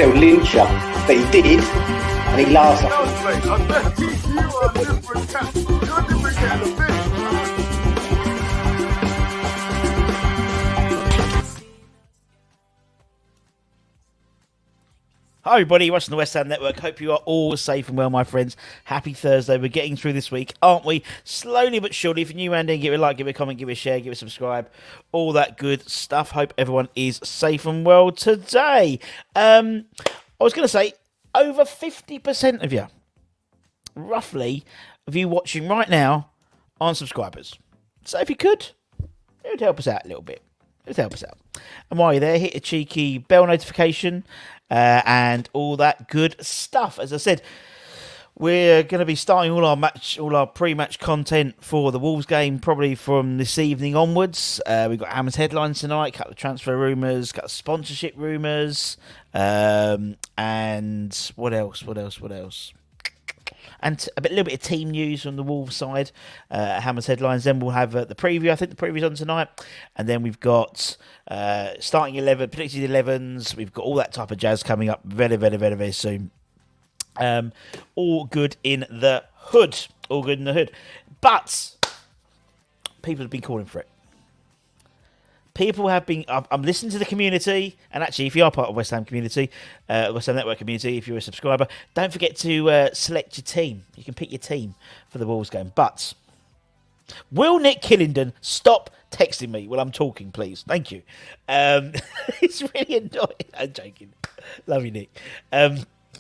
they'll lynch you. But he did, and he laughs at Hi everybody, watching the West Ham Network. Hope you are all safe and well, my friends. Happy Thursday. We're getting through this week, aren't we? Slowly but surely. If you're new around here, give it a like, give it a comment, give it a share, give it a subscribe. All that good stuff. Hope everyone is safe and well today. I was going to say, over 50% of you, roughly, of you watching right now aren't subscribers. So if you could, it would help us out a little bit. It would help us out. And while you're there, hit a cheeky bell notification. And all that good stuff. As I said, we're going to be starting all our pre-match content for the Wolves game probably from this evening onwards. We've got Hammers headlines tonight, a couple of transfer rumours, a couple of sponsorship rumours, and what else? And a little bit of team news from the Wolves side. Hammers headlines. Then we'll have the preview. I think the preview's on tonight. And then we've got starting 11, predicted 11s. We've got all that type of jazz coming up very, very, very, very soon. All good in the hood. All good in the hood. But people have been calling for it. People have been... I'm listening to the community, and actually, if you are part of West Ham community, West Ham Network community, if you're a subscriber, don't forget to select your team. You can pick your team for the Wolves game. But will Nick Killingdon stop texting me while I'm talking, please? Thank you. It's really annoying. I'm joking. Love you, Nick.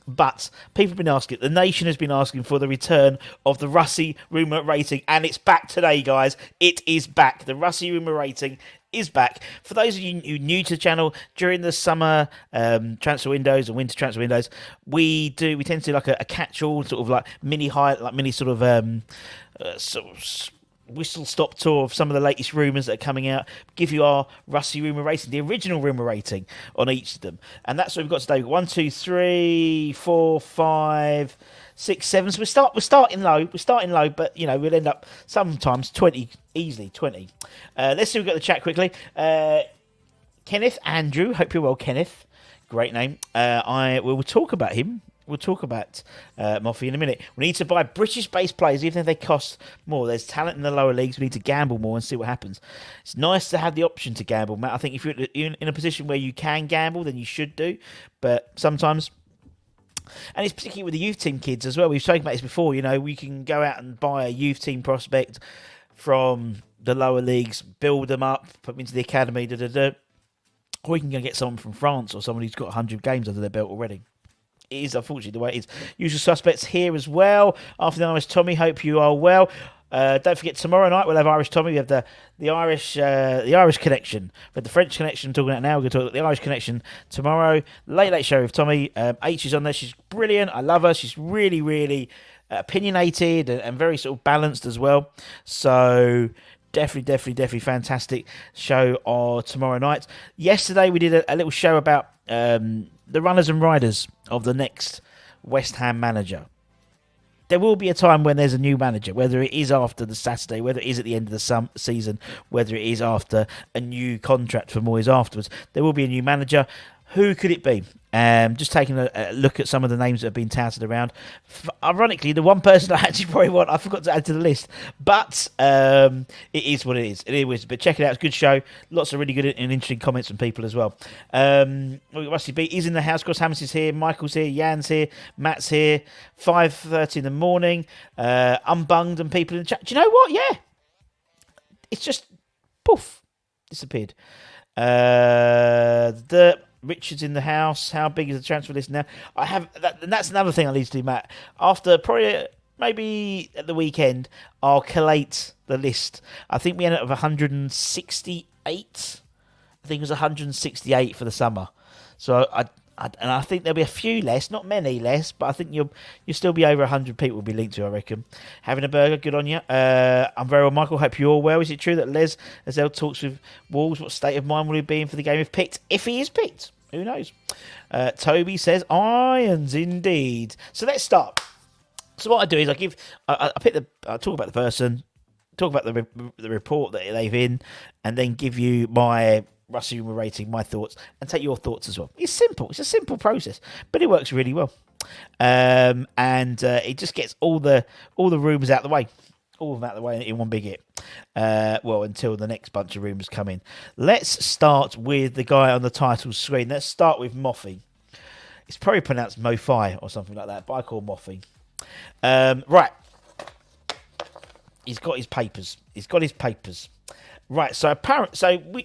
But people have been asking, the nation has been asking for the return of the Russy Rumour rating, and it's back today, guys. It is back. The Russy Rumour rating is back. For those of you who are new to the channel, during the summer transfer windows and winter transfer windows, we tend to do like a catch-all, sort of like mini whistle-stop tour of some of the latest rumours that are coming out, give you our Russy Rumour rating, the original rumour rating on each of them. And that's what we've got today. We've got 1, 2, 3, 4, 5, 6, 7. So we're starting low. We're starting low, but, you know, we'll end up sometimes 20, easily 20. Let's see if we've got the chat quickly. Kenneth Andrew, hope you're well, Kenneth. Great name. We'll talk about him. We'll talk about Moffy in a minute. We need to buy British-based players, even if they cost more. There's talent in the lower leagues. We need to gamble more and see what happens. It's nice to have the option to gamble, Matt. I think if you're in a position where you can gamble, then you should do. But sometimes, and it's particularly with the youth team kids as well. We've spoken about this before. You know, we can go out and buy a youth team prospect from the lower leagues, build them up, put them into the academy, or we can go get someone from France or someone who's got 100 games under their belt already. It is unfortunately the way it is. Usual suspects here as well. After the Irish Tommy, hope you are well. Don't forget, tomorrow night we'll have Irish Tommy. We have the Irish connection. We have the French connection I'm talking about now. We're going to talk about the Irish connection tomorrow. Late show with Tommy. H is on there. She's brilliant. I love her. She's really, really opinionated and very sort of balanced as well. So definitely fantastic show tomorrow night. Yesterday we did a little show about the runners and riders of the next West Ham manager. There will be a time when there's a new manager, whether it is after the Saturday, whether it is at the end of the season, whether it is after a new contract for Moyes afterwards. There will be a new manager. Who could it be? Just taking a look at some of the names that have been touted around. Ironically, the one person I actually probably want, I forgot to add to the list. But it is what it is. It is. But check it out. It's a good show. Lots of really good and interesting comments from people as well. Rusty B is in the house. Of course, Hammers is here. Michael's here. Jan's here. Matt's here. 5:30 in the morning. Unbunged and people in the chat. Do you know what? Yeah. It's just, poof, disappeared. Richard's in the house. How big is the transfer list now? I have that, and that's another thing I need to do, Matt. After probably maybe at the weekend, I'll collate the list. I think we ended up with 168. I think it was 168 for the summer. So I think there'll be a few less, not many less, but I think you'll still be over 100 people will be linked to, I reckon. Having a burger, good on you. I'm very well, Michael. Hope you're all well. Is it true that Les Azell talks with Wolves? What state of mind will he be in for the game if picked? If he is picked, who knows? Toby says, irons indeed. So let's start. So what I do is I talk about the person, talk about the report that they've in, and then give you my Russy Rumour rating, my thoughts, and take your thoughts as well. It's simple. It's a simple process, but it works really well. And it just gets all the rumours out the way. All of them out the way in one big hit. Well, until the next bunch of rumours come in. Let's start with the guy on the title screen. Let's start with Moffy. It's probably pronounced Mofi or something like that, but I call Moffy. Right. He's got his papers. Right, so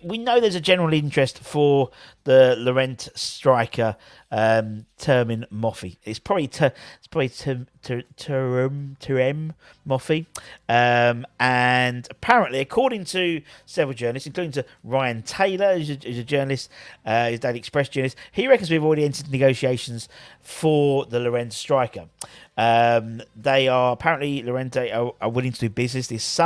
we know there's a general interest for the Laurent striker, Termin Moffy. It's probably Terem Moffy, and apparently, according to several journalists, including to Ryan Taylor, who's a journalist, his Daily Express journalist, he reckons we've already entered negotiations for the Laurent striker. They are apparently Lorente are willing to do business this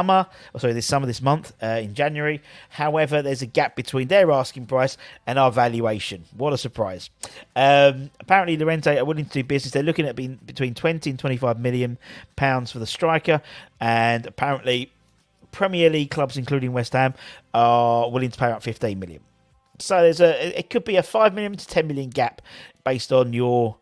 month in January. However, there's a gap between their asking price and our valuation. What a surprise! Apparently, Lorente are willing to do business. They're looking at being between 20 and 25 million pounds for the striker, and apparently, Premier League clubs, including West Ham, are willing to pay out 15 million. So it could be a 5 million to 10 million gap based on your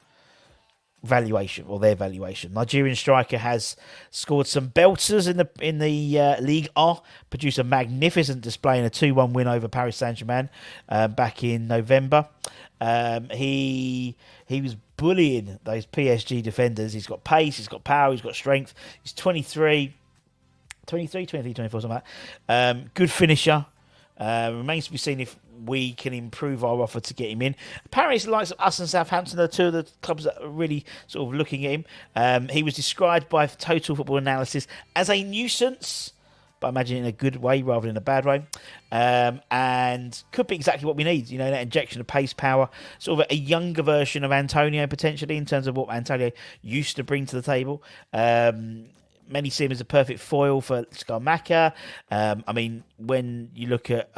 valuation or their valuation. Nigerian striker has scored some belters in the Ligue 1, produced a magnificent display in a 2-1 win over Paris Saint-Germain back in November. He was bullying those PSG defenders. He's got pace, he's got power, he's got strength. He's 23, 24, something like that. Good finisher. Remains to be seen if we can improve our offer to get him in. Apparently, it's the likes of us and Southampton are two of the clubs that are really sort of looking at him. He was described by Total Football Analysis as a nuisance, but I imagine in a good way rather than a bad way. And could be exactly what we need. That injection of pace, power, sort of a younger version of Antonio potentially in terms of what Antonio used to bring to the table. Many see him as a perfect foil for Skamaka. I mean, when you look at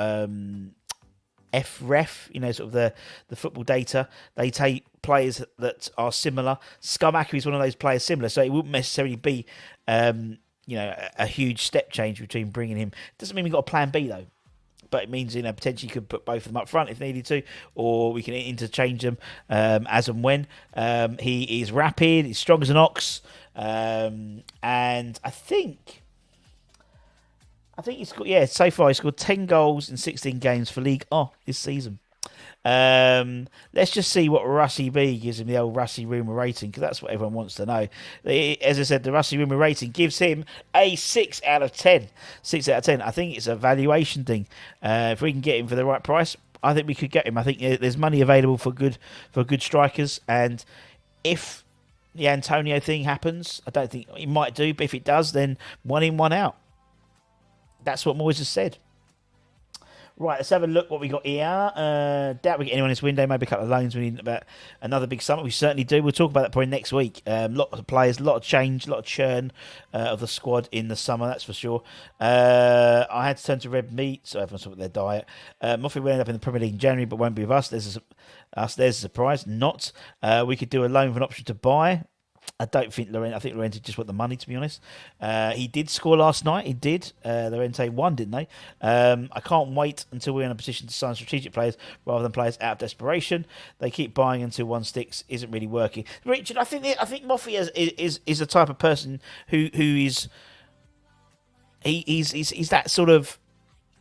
FREF, sort of the football data, they take players that are similar. Skamaka is one of those players similar, so it wouldn't necessarily be, a huge step change between bringing him. Doesn't mean we've got a plan B though. But it means, potentially you could put both of them up front if needed to, or we can interchange them as and when. He is rapid, he's strong as an ox, and I think he's scored, so far he's scored 10 goals in 16 games for League this season. Let's just see what Russy B gives him, the old Russy Rumour rating, because that's what everyone wants to know. As I said, the Russy Rumour rating gives him a 6 out of 10. 6 out of 10. I think it's a valuation thing. If we can get him for the right price, I think we could get him. I think there's money available for good strikers, and if the Antonio thing happens, I don't think it might do, but if it does, then one in, one out. That's what Moyes has said. Right, let's have a look what we got here. Doubt we get anyone this window. Maybe a couple of loans. We need about another big summer. We certainly do. We'll talk about that probably next week. Lot of players, a lot of change, a lot of churn of the squad in the summer, that's for sure. I had to turn to red meat, so everyone's talking about their diet. Moffy will end up in the Premier League in January, but won't be with us. There's a surprise. Not. We could do a loan with an option to buy. I think Lorente just want the money, to be honest. He did score last night. He did. Lorente won, didn't they? I can't wait until we're in a position to sign strategic players rather than players out of desperation. They keep buying until one sticks. Isn't really working. Richard, I think Moffy is the type of person who is he's that sort of.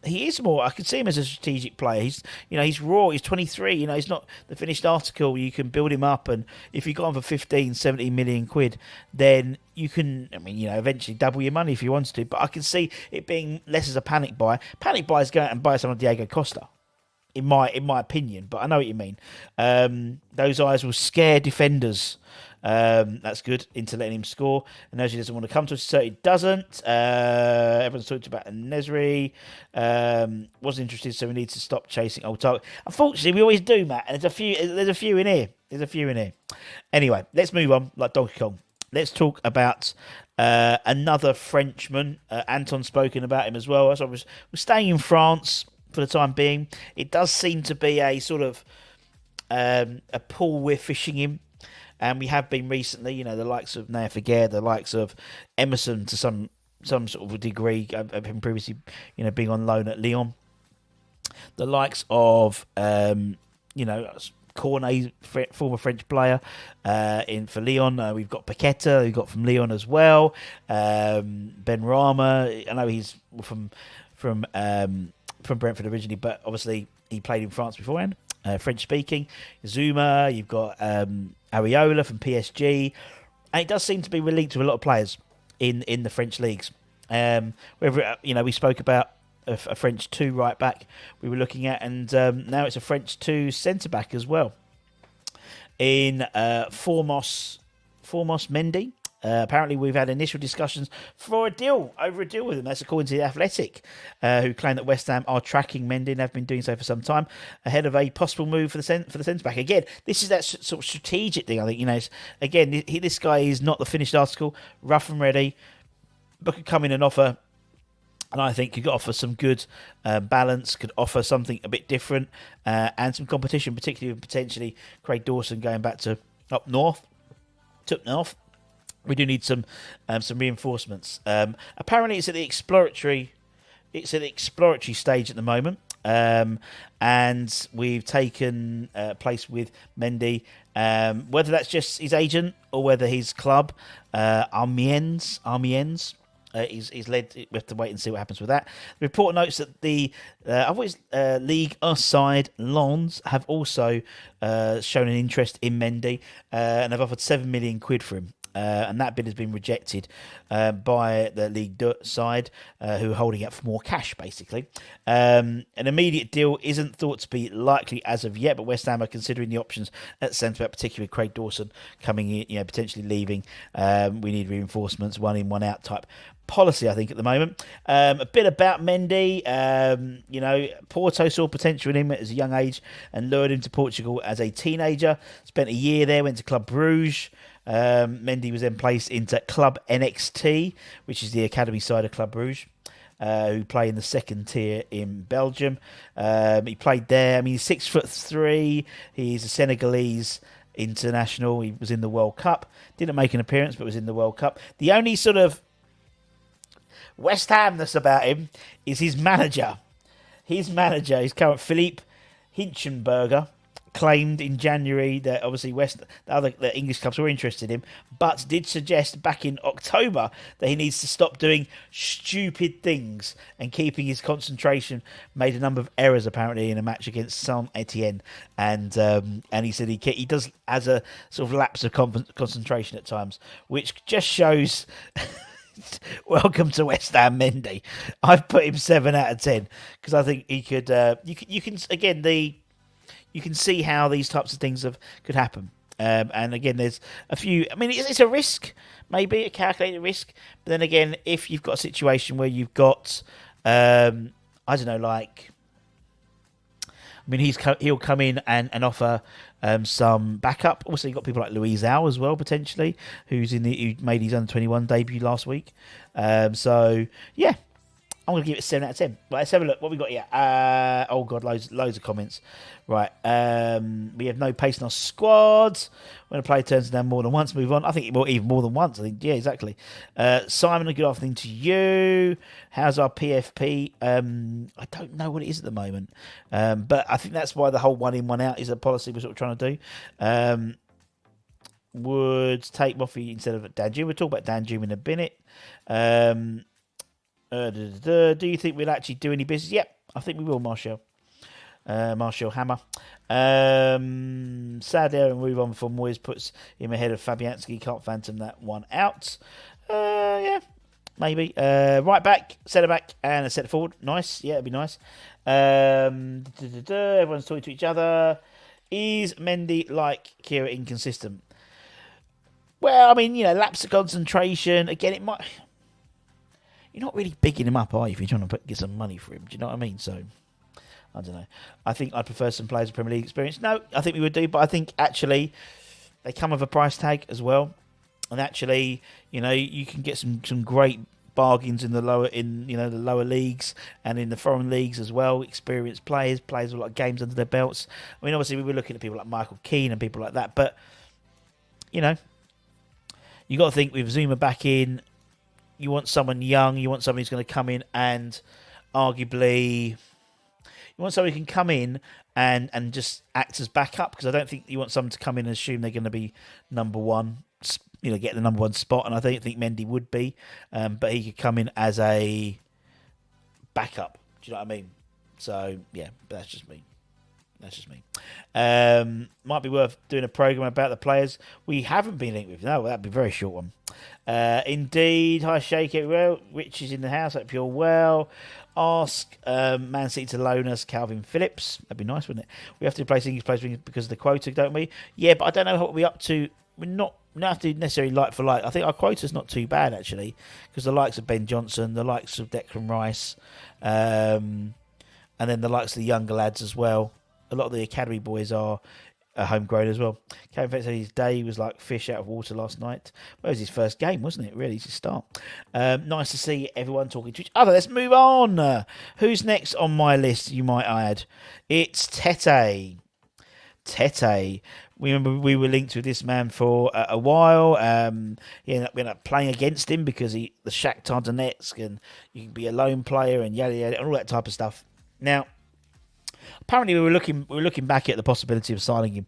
He is more. I could see him as a strategic player. He's raw. He's 23. He's not the finished article. You can build him up, and if you got him for 15, 17 million quid, then you can. Eventually double your money if you wanted to. But I can see it being less as a panic buy. Panic buy is go out and buy someone Diego Costa, in my opinion. But I know what you mean. Those eyes will scare defenders. That's good into letting him score. And as he doesn't want to come to us, so he doesn't. Everyone's talked about Nesri. Wasn't interested, so we need to stop chasing old target. Unfortunately, we always do, Matt. And there's a few in here. Anyway, let's move on like Donkey Kong. Let's talk about another Frenchman. Anton's spoken about him as well. So we're staying in France for the time being. It does seem to be a sort of a pool we're fishing in. And we have been recently, the likes of Naya Figuer, the likes of Emerson to some sort of a degree, of him previously, being on loan at Lyon. the likes of Cornet, former French player, in for Lyon. We've got Paqueta, who got from Lyon as well. Ben Rama, I know he's from Brentford originally, but obviously he played in France beforehand. French speaking. Zuma, you've got Areola from PSG, and it does seem to be linked to a lot of players in the French leagues. Whether we spoke about a French 2 right back we were looking at, and now it's a French 2 centre back as well in Formos Mendy. Apparently we've had initial discussions for a deal with him. That's according to The Athletic, who claim that West Ham are tracking Mendy and have been doing so for some time ahead of a possible move for the centre back. Again, this is that sort of strategic thing. I think this guy is not the finished article, rough and ready, but could come in and offer. And I think could offer some good balance, could offer something a bit different, and some competition, particularly with potentially Craig Dawson going back to up north. We do need some reinforcements. Apparently, it's at the exploratory stage at the moment, and we've taken place with Mendy. Whether that's just his agent or whether his club, Amiens. He's led. We have to wait and see what happens with that. The report notes that the League Us side Lens have also shown an interest in Mendy and have offered £7 million for him. And that bid has been rejected by the Ligue 2 side, who are holding out for more cash, basically. An immediate deal isn't thought to be likely as of yet, but West Ham are considering the options at centre-back, particularly with Craig Dawson coming in, potentially leaving. We need reinforcements, one in, one out type policy, I think, at the moment. A bit about Mendy. Porto saw potential in him at a young age and lured him to Portugal as a teenager. Spent a year there, went to Club Bruges. Mendy was then placed into Club NXT, which is the academy side of Club Bruges, who play in the second tier in Belgium. He played there. I mean, he's 6'3". He's a Senegalese international. He was in the World Cup. Didn't make an appearance, but was in the World Cup. The only sort of West Hamness about him is his manager. His current Philippe Hinchenberger, claimed in January that obviously the English clubs were interested in him, but did suggest back in October that he needs to stop doing stupid things and keeping his concentration. Made a number of errors apparently in a match against Saint Etienne, and he said he does has a sort of lapse of concentration at times, which just shows. Welcome to West Ham, Mendy. I've put him 7 out of 10 because I think he could. You can see how these types of things could happen. And again, there's a few. I mean, it's a risk, maybe a calculated risk. But then again, if you've got a situation where you've got, I don't know, like, I mean, he'll come in and offer some backup. Also, you've got people like Louis Au as well, potentially, who made his under-21 debut last week. So yeah. I'm going to give it 7 out of 10. Right, let's have a look. What we got here? Oh, God, loads of comments. Right. We have no pace in our squad. When a player turns down more than once, move on. I think even more than once. I think, yeah, exactly. Simon, a good afternoon to you. How's our PFP? I don't know what it is at the moment. But I think that's why the whole one in, one out is a policy we're sort of trying to do. Would take Moffy instead of Danjuma. We'll talk about Danjuma in a minute. Do you think we'll actually do any business? Yep, I think we will, Marshall. Marshall Hammer. Sadly, I'll move on from Moyes puts him ahead of Fabianski. Can't phantom that one out. Yeah, maybe. Right back, centre back, and a centre forward. Nice. Yeah, it'd be nice. Everyone's talking to each other. Is Mendy like Kira inconsistent? Well, I mean, lapse of concentration. Again, it might. You're not really bigging him up, are you, if you're trying to get some money for him? Do you know what I mean? So, I don't know. I think I'd prefer some players with Premier League experience. No, I think we would do, but I think actually they come with a price tag as well. And actually, you can get some great bargains in the lower leagues and in the foreign leagues as well. Experienced players with a lot of games under their belts. I mean, obviously we were looking at people like Michael Keane and people like that, but you got to think with Zuma back in. You want someone young. You want someone who's going to come in and arguably, You want somebody who can come in and just act as backup, because I don't think you want someone to come in and assume they're going to be number one, get the number one spot. And I don't think Mendy would be, but he could come in as a backup. Do you know what I mean? So yeah, but that's just me. Might be worth doing a program about the players we haven't been linked with. No, that'd be a very short one. Indeed. Hi, Shake it. Well, Rich is in the house. Hope you're well. Ask Man City to loan us Calvin Phillips. That'd be nice, wouldn't it? We have to replace English players because of the quota, don't we? Yeah, but I don't know what we're up to. We're not have to necessarily like for like. I think our quota's not too bad, actually, because the likes of Ben Johnson, the likes of Declan Rice, and then the likes of the younger lads as well. A lot of the academy boys are homegrown as well. Kevin Fett said his day was like fish out of water last night. Well, it was his first game, wasn't it? Really, to start. Nice to see everyone talking to each other. Let's move on. Who's next on my list, you might add? It's Tete. We remember we were linked with this man for a while. We ended up playing against him because the Shakhtar Donetsk, and you can be a lone player and yada yada and all that type of stuff. Now, apparently, we were looking back at the possibility of signing him,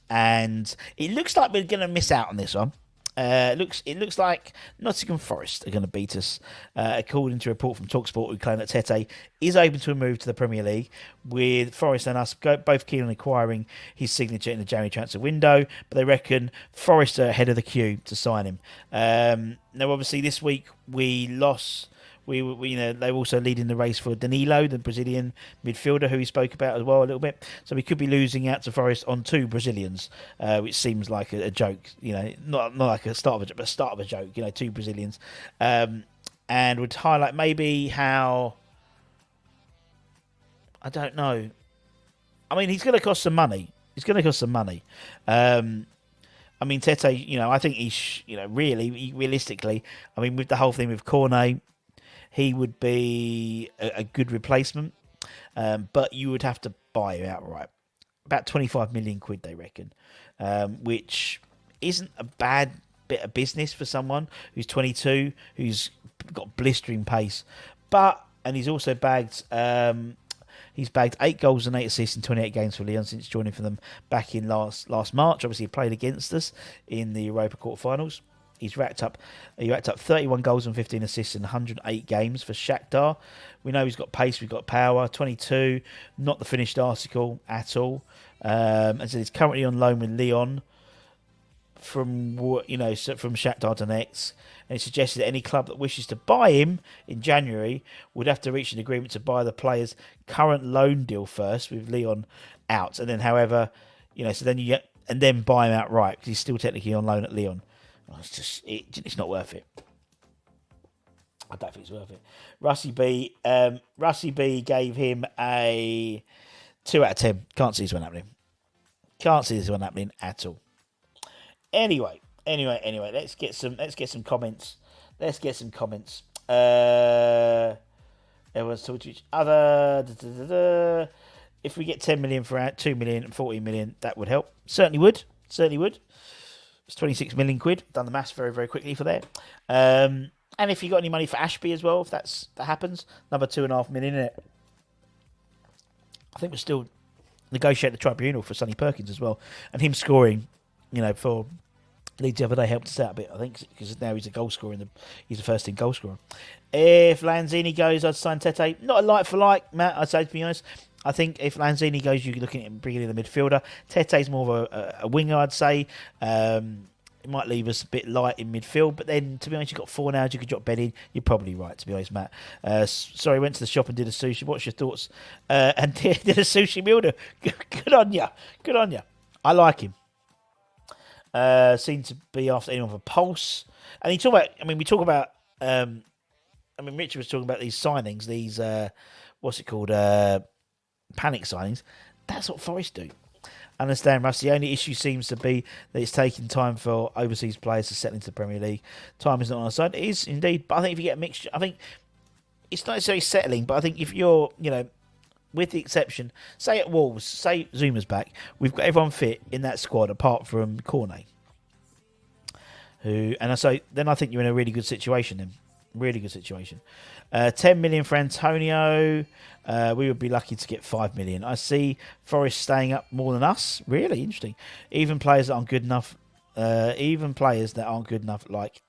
and it looks like we're going to miss out on this one. It looks like Nottingham Forest are going to beat us, according to a report from TalkSport, who claim that Tete is open to a move to the Premier League, with Forest and us both keen on acquiring his signature in the January transfer window. But they reckon Forest are ahead of the queue to sign him. Now, obviously, this week we lost. They were also leading the race for Danilo, the Brazilian midfielder, who we spoke about as well a little bit. So we could be losing out to Forest on 2 Brazilians, which seems like a joke. Not like a start of a joke, but a start of a joke. 2 Brazilians, and would highlight maybe how, I don't know. I mean, he's going to cost some money. I mean, Tete, I think he's, realistically, I mean, with the whole thing with Cornet, he would be a good replacement, but you would have to buy him outright. About 25 million quid, they reckon, which isn't a bad bit of business for someone who's 22, who's got blistering pace. And he's also bagged 8 goals and 8 assists in 28 games for Lyon since joining for them back in last March. Obviously, he played against us in the Europa quarterfinals. He racked up 31 goals and 15 assists in 108 games for Shakhtar. We know he's got pace, we've got power. 22, not the finished article at all. And so he's currently on loan with Lyon from Shakhtar Donetsk. And it suggested that any club that wishes to buy him in January would have to reach an agreement to buy the player's current loan deal first, with Lyon out, and then, however, so then then buy him outright because he's still technically on loan at Lyon. It's not worth it. I don't think it's worth it. Russy B gave him a 2 out of 10. Can't see this one happening. At all. Anyway. Let's get some comments. Everyone's talking to each other. If we get 10 million for 2 million and 40 million, that would help. Certainly would. It's 26 million quid. Done the maths very, very quickly for that. And if you got any money for Ashby as well, if that happens, another 2.5 million in it. I think we're still negotiating the tribunal for Sonny Perkins as well, and him scoring, for Leeds the other day helped us out a bit. I think because now he's a goal scorer. He's the first team goal scorer. If Lanzini goes, I'd sign Tete. Not a like for like, Matt. I'd say, to be honest. I think if Lanzini goes, you're looking at bringing in the midfielder. Tete's more of a winger, I'd say. It might leave us a bit light in midfield, but then, to be honest, you've got 4 now. You could drop Ben in. You're probably right, to be honest, Matt. Sorry, went to the shop and did a sushi. What's your thoughts? And did a sushi meal. Good on you. I like him. Seemed to be after anyone with a pulse. And Richard was talking about these signings, these, panic signings. That's what Forest do. I understand, Russ. The only issue seems to be that it's taking time for overseas players to settle into the Premier League. Time is not on our side. It is indeed. But I think if you get a mixture, I think it's not necessarily settling, but I think if you're, with the exception, say at Wolves, say Zuma's back, we've got everyone fit in that squad apart from Cornet. Then I think you're in a really good situation then. Really good situation. 10 million for Antonio. We would be lucky to get 5 million. I see Forest staying up more than us. Really interesting. Even players that aren't good enough. Like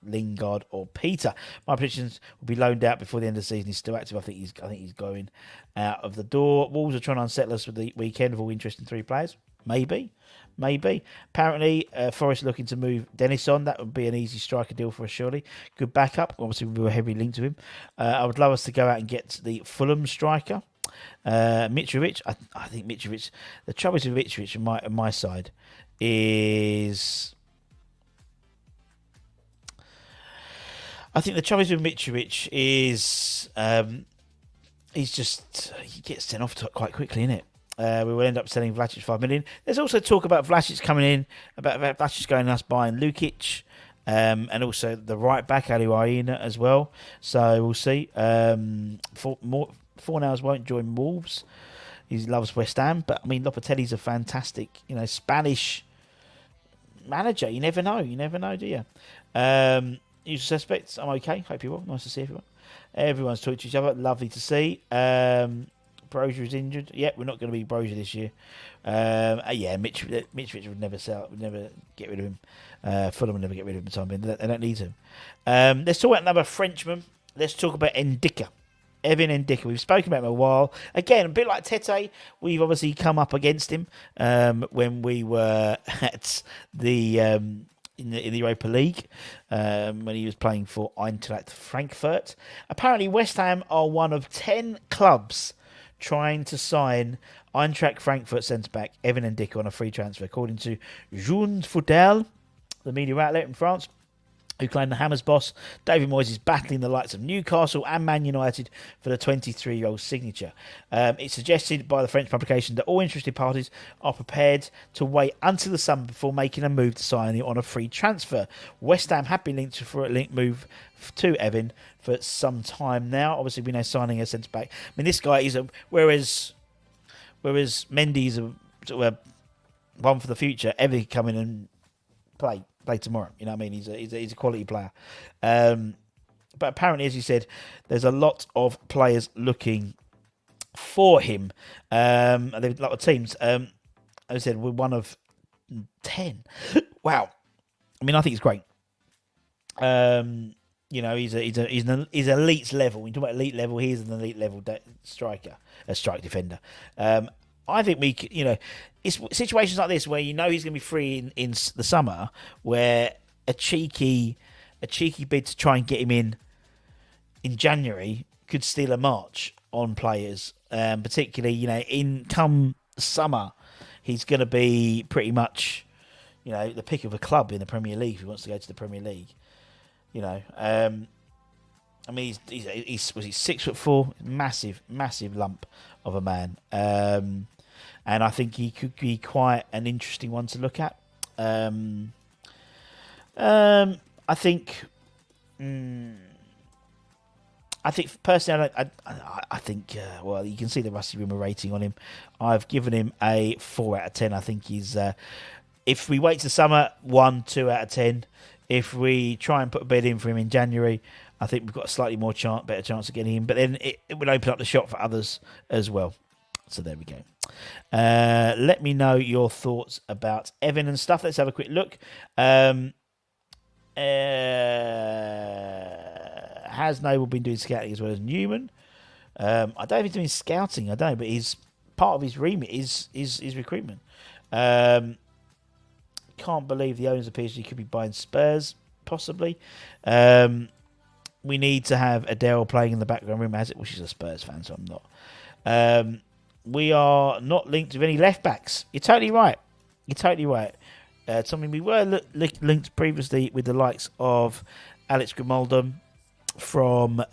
Lingard or Peter. My predictions will be loaned out before the end of the season. He's still active. I think he's going out of the door. Wolves are trying to unsettle us with the weekend of all interesting 3 players. Maybe. Apparently, Forest looking to move Dennis on. That would be an easy striker deal for us, surely. Good backup. Obviously, we were heavily linked to him. I would love us to go out and get the Fulham striker, Mitrovic. I think Mitrovic. The trouble with Mitrovic on my side is, I think the trouble with Mitrovic is he gets sent off quite quickly, innit? We will end up selling Vlasic 5 million. There's also talk about Vlasic coming in, about Vlasic going us buying Lukic, and also the right back Aluaina as well. So we'll see. Fornals won't join Wolves. He loves West Ham, but I mean Lopetelli's a fantastic, Spanish manager. You never know, do you? Usual suspects. I'm okay. Hope you're well. Nice to see everyone. Everyone's talking to each other. Lovely to see. Brozier is injured. Yeah, we're not going to be Brozier this year. Mitrovic would never sell. Would never get rid of him. Fulham would never get rid of him. Time being. They don't need him. Let's talk about another Frenchman. Let's talk about Ndicka. Evan Ndicka. We've spoken about him a while. Again, a bit like Tete, we've obviously come up against him when we were at the in the Europa League when he was playing for Eintracht Frankfurt. Apparently, West Ham are one of 10 clubs trying to sign Eintracht Frankfurt centre-back Evan Ndicka on a free transfer, according to Jean Foutel, the media outlet in France, who claimed the Hammers boss, David Moyes, is battling the likes of Newcastle and Man United for the 23-year-old signature. It's suggested by the French publication that all interested parties are prepared to wait until the summer before making a move to sign him on a free transfer. West Ham have been linked for a link move to Evan for some time now. Obviously, we know signing a centre-back. I mean, this guy is whereas Mendy's a sort of one for the future, Evan can come in and play tomorrow. You know what I mean? He's a quality player. But apparently, as you said, there's a lot of players looking for him. There's a lot of teams. As I said, we're one of 10. Wow. I mean, I think it's great. He's elite level. When you talk about elite level, he's an elite level strike defender. I think it's situations like this where he's going to be free in the summer, where a cheeky bid to try and get him in January could steal a march on players. Particularly, in come summer, he's going to be pretty much, the pick of a club in the Premier League if he wants to go to the Premier League. I mean, he's 6'4", massive lump of a man, and I think he could be quite an interesting one to look at. I think personally, I think you can see the Russy Rumour rating on him. I've given him a 4 out of 10. I think he's if we wait to summer, 1, 2 out of 10. If we try and put a bid in for him in January, I think we've got a slightly better chance of getting him. But then it would open up the shop for others as well. So there we go. Let me know your thoughts about Evan and stuff. Let's have a quick look. Has Noble been doing scouting as well as Newman? I don't know if he's doing scouting. I don't know, but part of his remit is recruitment. Can't believe the owners of PSG could be buying Spurs, possibly. We need to have Adele playing in the background room, as it. Well, she's a Spurs fan, so I'm not. We are not linked with any left backs. You're totally right. Something we were linked previously with the likes of Alex Grimaldo from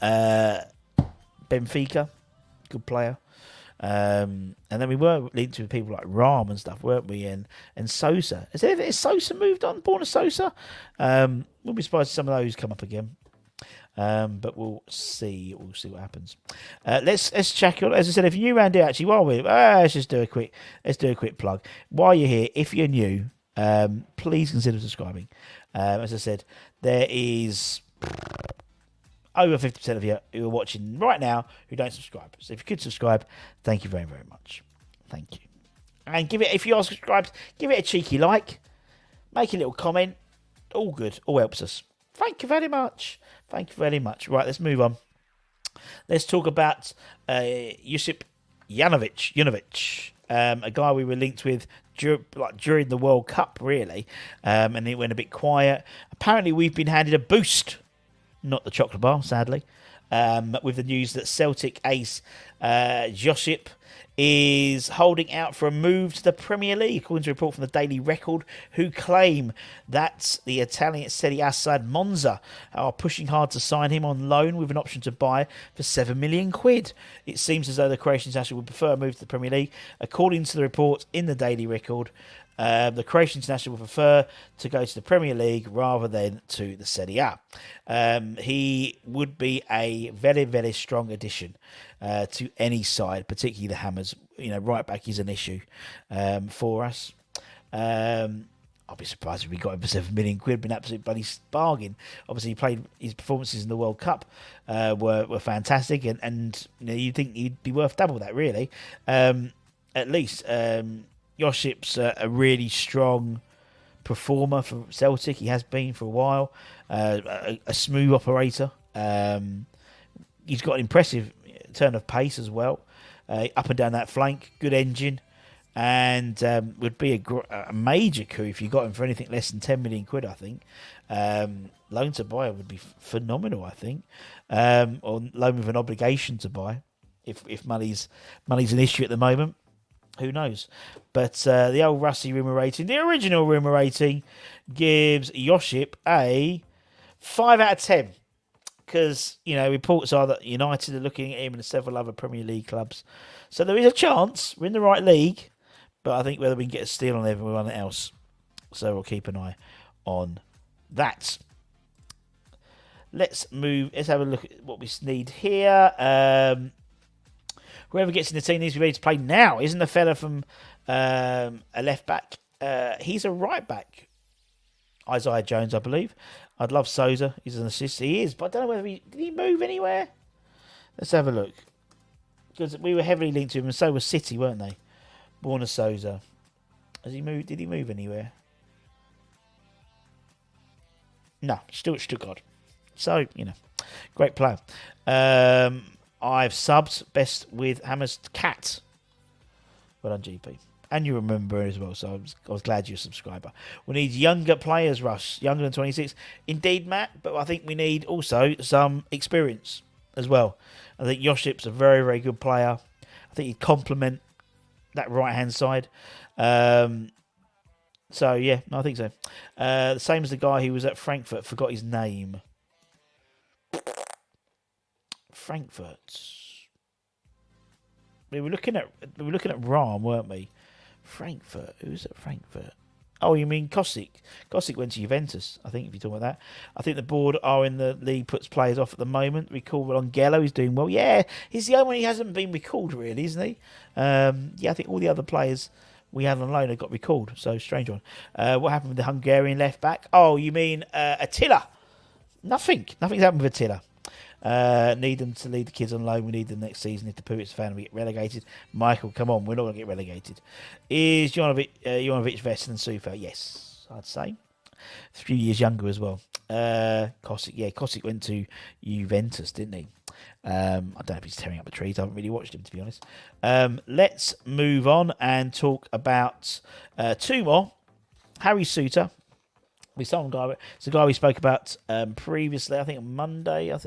Benfica, good player. And then we were linked with people like Ram and stuff, weren't we? And Sosa. Has Sosa moved on? Borna Sosa? We'll be surprised if some of those come up again. But we'll see. We'll see what happens. Let's check. As I said, if you're new around here, actually, let's do a quick plug. While you're here, if you're new, please consider subscribing. As I said, there is over 50% of you who are watching right now who don't subscribe. So if you could subscribe, thank you very, very much. Thank you. And if you are subscribed, give it a cheeky like. Make a little comment. All good. All helps us. Thank you very much. Thank you very much. Right, let's move on. Let's talk about Josip Janovic, a guy we were linked with during the World Cup, really, and it went a bit quiet. Apparently, we've been handed a boost, not the chocolate bar, sadly, with the news that Celtic ace Josip is holding out for a move to the Premier League, according to a report from the Daily Record, who claim that the Italian Serie A side Monza are pushing hard to sign him on loan with an option to buy for £7 million. It seems as though the Croatian international would prefer a move to the Premier League. According to the report in the Daily Record, the Croatian international would prefer to go to the Premier League rather than to the Serie A. He would be a very, very strong addition to any side, particularly the Hammers. Right back is an issue for us. I'll be surprised if we got him for £7 million. Been an absolute bloody bargain. Obviously, he played his performances in the World Cup were fantastic, and you'd think he'd be worth double that, really. At least. Josip's a really strong performer for Celtic. He has been for a while. A smooth operator. He's got an impressive turn of pace as well. Up and down that flank. Good engine. And would be a major coup if you got him for anything less than £10 million, I think. Loan to buy would be phenomenal, I think. Or loan with an obligation to buy. If money's an issue at the moment. Who knows? But the old Russy Rumour rating, the original Rumour rating, gives Josip a 5 out of 10. Because, reports are that United are looking at him and several other Premier League clubs. So there is a chance. We're in the right league. But I think whether we can get a steal on everyone else. So we'll keep an eye on that. Let's have a look at what we need here. Whoever gets in the team needs to be ready to play now. Isn't the fella from a left back? He's a right back. Isaiah Jones, I believe. I'd love Sousa. He's an assist. He is, but I don't know whether did he move anywhere? Let's have a look. Because we were heavily linked to him, and so was City, weren't they? Born as Sousa. Has he moved? Did he move anywhere? No, still at Stuttgart. So, great player. I've subbed best with Hammer's Cat. Well done, GP. And you remember as well, so I was glad you're a subscriber. We need younger players, Russ. Younger than 26. Indeed, Matt, but I think we need also some experience as well. I think Josip's a very, very good player. I think he'd complement that right-hand side. So, yeah, I think so. The same as the guy who was at Frankfurt. Forgot his name. Frankfurt. We were looking at Ram, weren't we? Frankfurt. Who's at Frankfurt? Oh, you mean Kosic? Kosic went to Juventus, I think, if you're talking about that. I think the board are in the league, puts players off at the moment. Recall Longello, he's doing well. Yeah, he's the only one who hasn't been recalled, really, isn't he? Yeah, I think all the other players we had on loan have got recalled, so strange one. What happened with the Hungarian left back? Oh, you mean Attila? Nothing's happened with Attila. Need them to lead the kids on loan. We need them next season if the Purit's fan we get relegated. Michael, come on, we're not going to get relegated. Is Jovanovic better than Sufa? Yes, I'd say. A few years younger as well. Kosic went to Juventus, didn't he? I don't know if he's tearing up the trees. I haven't really watched him, to be honest. Let's move on and talk about two more. Harry Suter. It's a guy we spoke about previously, I think on Monday,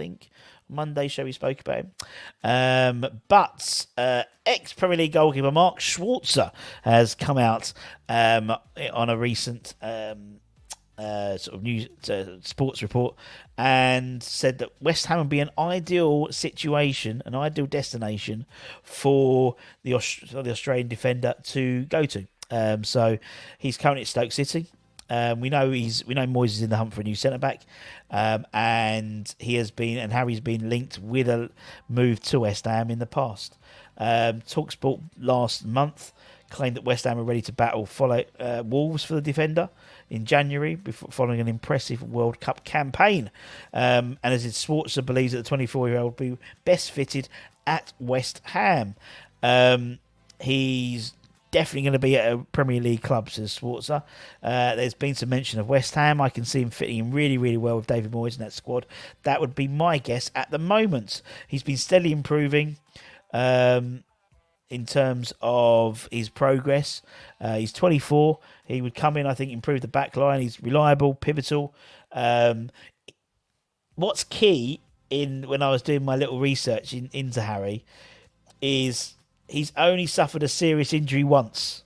Monday show we spoke about him. But ex-Premier League goalkeeper Mark Schwarzer has come out on a recent sort of news sports report and said that West Ham would be an ideal situation, an ideal destination for the Australian defender to go to. So he's currently at Stoke City. We know Moyes is in the hunt for a new centre back, and Harry's been linked with a move to West Ham in the past. Talksport last month claimed that West Ham are ready to battle Wolves for the defender in January, following an impressive World Cup campaign. And as Schwarzer believes that the 24-year-old will be best fitted at West Ham. He's definitely going to be at a Premier League club, says Schwarzer. There's been some mention of West Ham. I can see him fitting in really, really well with David Moyes in that squad. That would be my guess at the moment. He's been steadily improving in terms of his progress. He's 24. He would come in, I think, improve the back line. He's reliable, pivotal. What's key when I was doing my little research into Harry is he's only suffered a serious injury once.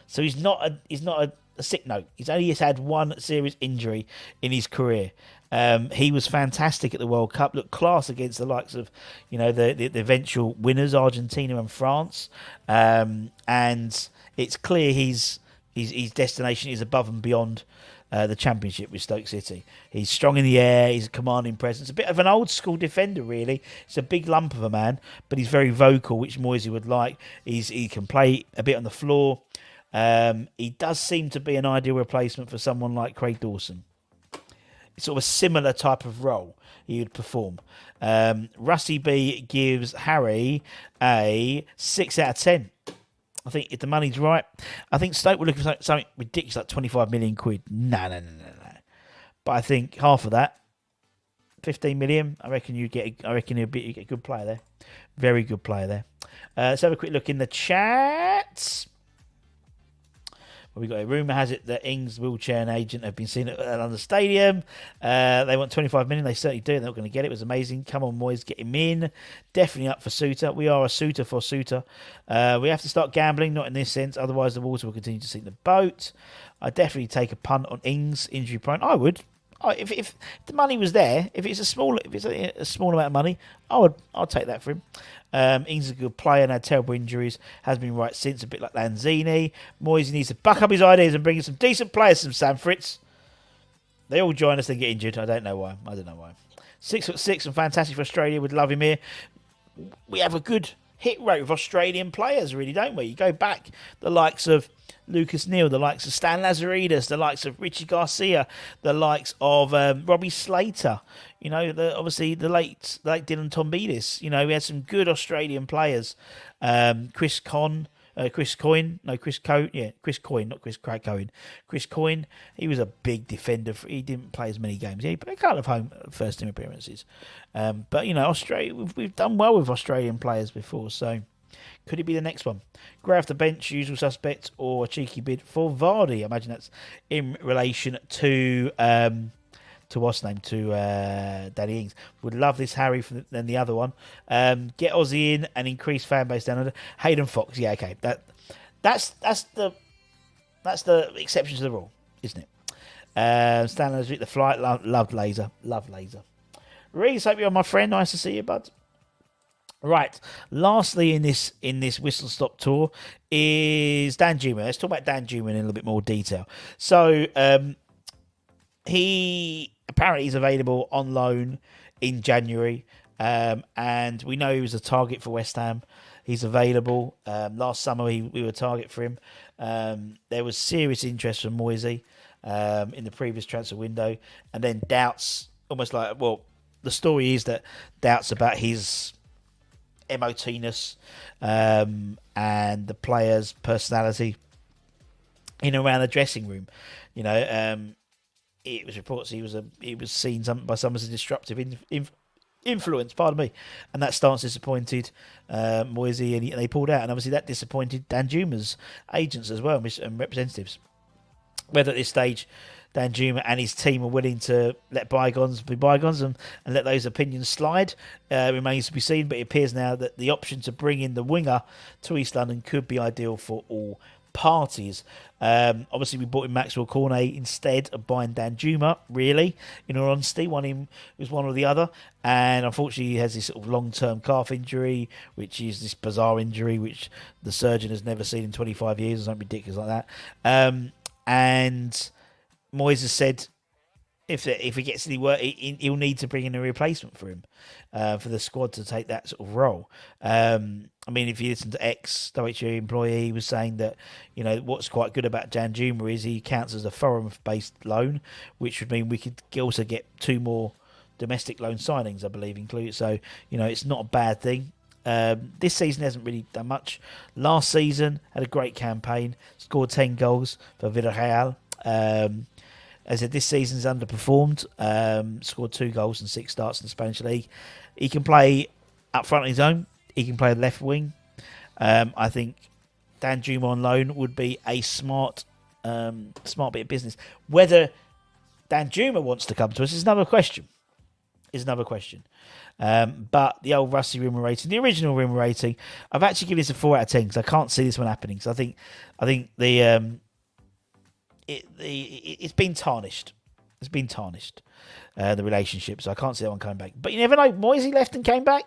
So he's not a sick note. He's only had one serious injury in his career. He was fantastic at the World Cup. Looked class against the likes of, the eventual winners, Argentina and France. And it's clear his destination is above and beyond the Championship with Stoke City. He's strong in the air. He's a commanding presence. A bit of an old school defender, really. He's a big lump of a man, but he's very vocal, which Moisey would like. He can play a bit on the floor. He does seem to be an ideal replacement for someone like Craig Dawson. It's sort of a similar type of role he would perform. Russy B gives Harry a 6 out of 10. I think if the money's right, I think Stoke were looking for something ridiculous like 25 million quid. No. But I think half of that, 15 million, I reckon you get a good player there. Very good player there. Let's have a quick look in the chat. Well, we got a rumour has it that Ings, wheelchair and agent have been seen at London Stadium. They want 25 million. They certainly do. They're not going to get it. It was amazing. Come on, Moyes, get him in. Definitely up for Suter. We are a suitor for Suter. We have to start gambling, not in this sense. Otherwise, the water will continue to sink the boat. I'd definitely take a punt on Ings, injury prone. I would. If the money was there, if it's a small amount of money, I'll take that for him. Ings is a good player and had terrible injuries. Has been right since, a bit like Lanzini. Moyes needs to buck up his ideas and bring in some decent players from Sam Fritz. They all join us and get injured. I don't know why. 6'6" and fantastic for Australia. Would love him here. We have a good hit rate with Australian players, really, don't we? You go back, the likes of Lucas Neal, the likes of Stan Lazaridis, the likes of Richie Garcia, the likes of Robbie Slater, obviously the late Dylan Tombidis. We had some good Australian players. Chris Coyne, not Chris Coyne. Chris Coyne, he was a big defender. He didn't play as many games. He played a couple of home first team appearances. But Australia, we've done well with Australian players before, so could it be the next one? Gray off the bench, usual suspect, or a cheeky bid for Vardy? I imagine that's in relation to what's name, to Danny Ings. Would love this Harry than the other one. Get Aussie in and increase fan base down under. Hayden Fox, yeah, okay. That's the exception to the rule, isn't it? Stan Lazaridis, the flight, loved Laser. Reese, hope you're my friend. Nice to see you, bud. Right. Lastly, in this whistle stop tour is Dan Juma. Let's talk about Dan Juma in a little bit more detail. So he apparently is available on loan in January, and we know he was a target for West Ham. He's available. Last summer we were a target for him. There was serious interest from Moisey in the previous transfer window, and then doubts. Almost like, the story is that doubts about his MOT-ness and the player's personality in and around the dressing room. It was reports he was seen by some as a disruptive influence, pardon me, and that stance disappointed Moisey, and they pulled out, and obviously that disappointed Dan Juma's agents as well and representatives. Whether at this stage Dan Juma and his team are willing to let bygones be bygones and let those opinions slide remains to be seen, but it appears now that the option to bring in the winger to East London could be ideal for all parties. Obviously, we bought in Maxwell Cornet instead of buying Dan Juma, really, in all honesty. One was one or the other, and unfortunately he has this sort of long-term calf injury, which is this bizarre injury which the surgeon has never seen in 25 years or something ridiculous like that. And Moyes has said if he gets any work, he'll need to bring in a replacement for him, for the squad to take that sort of role. I mean, if you listen to ex-WHU employee, he was saying that, what's quite good about Danjuma is he counts as a foreign-based loan, which would mean we could also get 2 more domestic loan signings, I believe, included. So, it's not a bad thing. This season hasn't really done much. Last season had a great campaign, scored 10 goals for Villarreal. As I said, this season's underperformed. Scored 2 goals and 6 starts in the Spanish league. He can play up front on his own. He can play left wing. I think Danjuma on loan would be a smart bit of business. Whether Danjuma wants to come to us is another question. But the old Russy Rumour rating, the original Rumour rating, I've actually given this a 4 out of 10 because I can't see this one happening. So I think it's been tarnished. It's been tarnished, the relationship. So I can't see that one coming back. But you never know. Moisey left and came back.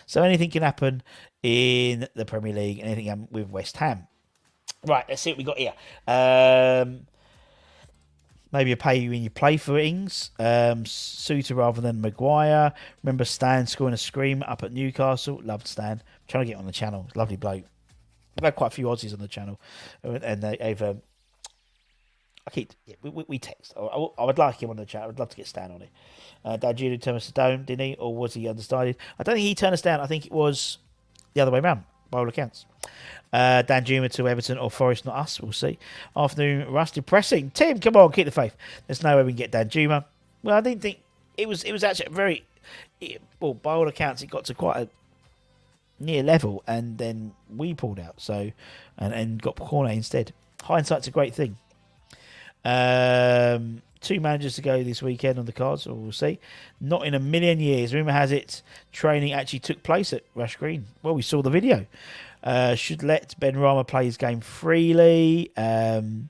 So anything can happen in the Premier League. Anything can happen with West Ham. Right, let's see what we got here. Maybe a pay when you play for Ings. Suter rather than Maguire. Remember Stan scoring a scream up at Newcastle. Loved Stan. I'm trying to get on the channel. Lovely bloke. I've had quite a few Aussies on the channel. And they've... we text. I would like him on the chat. I would love to get Stan on it. Danjuma turned us down, didn't he? Or was he undecided? I don't think he turned us down. I think it was the other way around, by all accounts. Danjuma to Everton or Forest, not us. We'll see. Afternoon, Russ, depressing. Tim, come on, keep the faith. There's no way we can get Danjuma. Well, I didn't think it was actually very... Well, by all accounts, it got to quite a near level, and then we pulled out. So, and got Cornet instead. Hindsight's a great thing. 2 managers to go this weekend on the cards, so we'll see. Not in a million years. Rumour has it training actually took place at Rush Green. Well, we saw the video. Should let Ben Rama play his game freely. We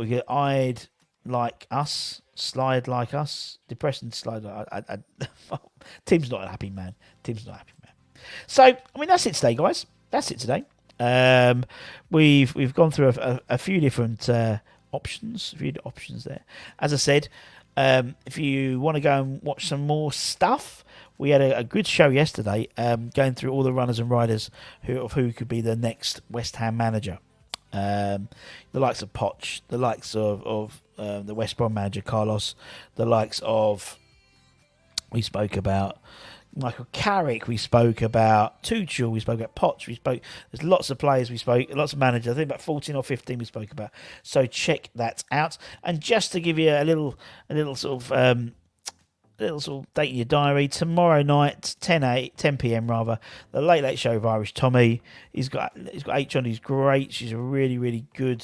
get eyed like us, slide like us, depressing slide. Tim's not a happy man. So, I mean, that's it today, guys. That's it today. We've gone through a few different options there. As I said, if you want to go and watch some more stuff, we had a good show yesterday, going through all the runners and riders who could be the next West Ham manager. The likes of Poch, the likes of the West Brom manager Carlos, the likes of, we spoke about Michael Carrick, we spoke about Tuchel, we spoke about Poch, there's lots of players we spoke, lots of managers, I think about 14 or 15 we spoke about. So check that out. And just to give you a little sort of date in your diary, tomorrow night, 10 p.m. rather, the Late Late Show with Irish Tommy. He's got H on, who's great. She's a really, really good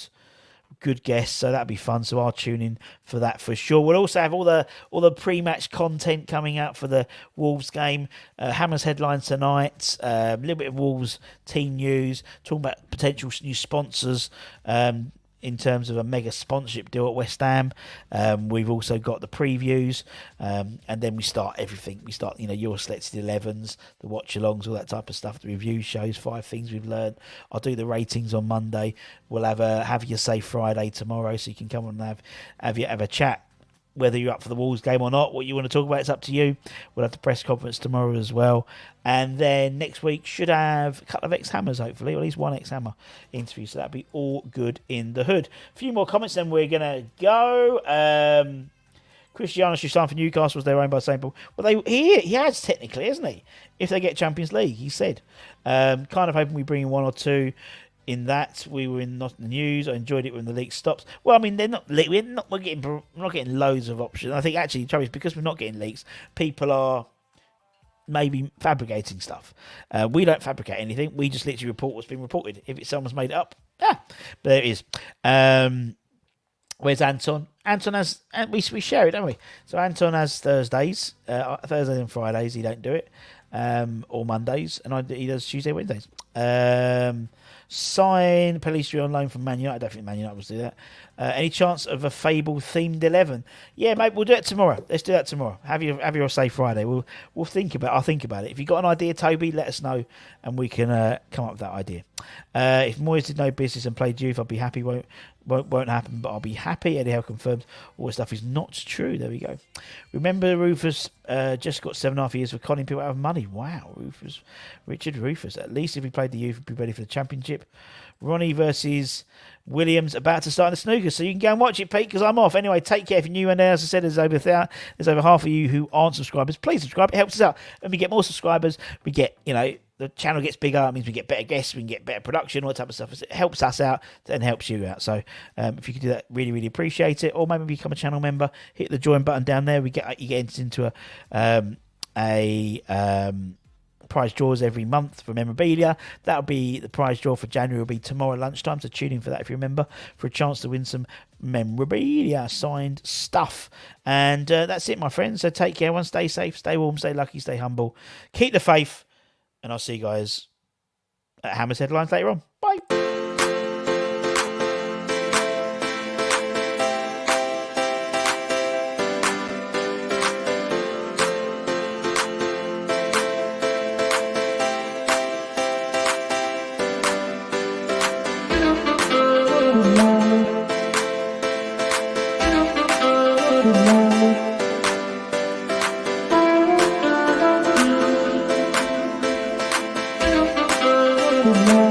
guest, so that'd be fun. So I'll tune in for that for sure. We'll also have all the pre-match content coming out for the Wolves game. Hammer's headlines tonight. A little bit of Wolves team news. Talking about potential new sponsors. In terms of a mega sponsorship deal at West Ham. We've also got the previews, and then we start everything. We start, your selected 11s, the watch-alongs, all that type of stuff, the review shows, 5 things we've learned. I'll do the ratings on Monday. We'll have a Have Your Say Friday tomorrow, so you can come on and have a chat. Whether you're up for the Wolves game or not, what you want to talk about, it's up to you. We'll have the press conference tomorrow as well. And then next week should have a couple of ex-Hammers, hopefully, or at least one ex-Hammer interview. So that'll be all good in the hood. A few more comments, then we're going to go. Cristiano should sign for Newcastle as they're owned by St. Paul. Well, he has technically, hasn't he? If they get Champions League, he said. Kind of hoping we bring in 1 or 2. In that, we were not in the news. I enjoyed it when the league stops. Well, I mean, we're not getting loads of options. I think actually the trouble is because we're not getting leaks, people are maybe fabricating stuff. We don't fabricate anything. We just literally report what's been reported. If someone's made it up, but there it is. Where's Anton? Anton has, and we share it, don't we? So Anton has Thursdays and Fridays. He don't do it, or Mondays, and he does Tuesday, Wednesdays. Sign Pelistri on loan from Man United. I don't think Man United will do that. Any chance of a Fable themed 11? Yeah, mate, we'll do it tomorrow. Let's do that tomorrow. Have your say Friday. We'll think about it. I'll think about it. If you've got an idea, Toby, let us know and we can come up with that idea. If Moyes did no business and played youth, I'd be happy. won't happen, but I'll be happy. Eddie Howe confirmed all the stuff is not true. There we go. Remember, Rufus just got 7.5 years for conning people out of money. Wow, Richard Rufus. At least if he played the youth, he'd be ready for the championship. Ronnie versus Williams about to start in the snooker, so you can go and watch it, Pete, because I'm off. Anyway, take care if you're new, and as I said, there's over half of you who aren't subscribers. Please subscribe, it helps us out, and we get more subscribers, we get, the channel gets bigger. It means we get better guests, we can get better production, all that type of stuff. It helps us out and helps you out. So if you could do that, really, really appreciate it. Or maybe become a channel member. Hit the join button down there. You get into a prize draws every month for memorabilia. That'll be the prize draw for January. Will be tomorrow lunchtime. So tune in for that if you remember, for a chance to win some memorabilia, signed stuff. And that's it, my friends. So take care. Everyone, stay safe, stay warm, stay lucky, stay humble, keep the faith. And I'll see you guys at Hammer's Headlines later on. Bye. Rumours.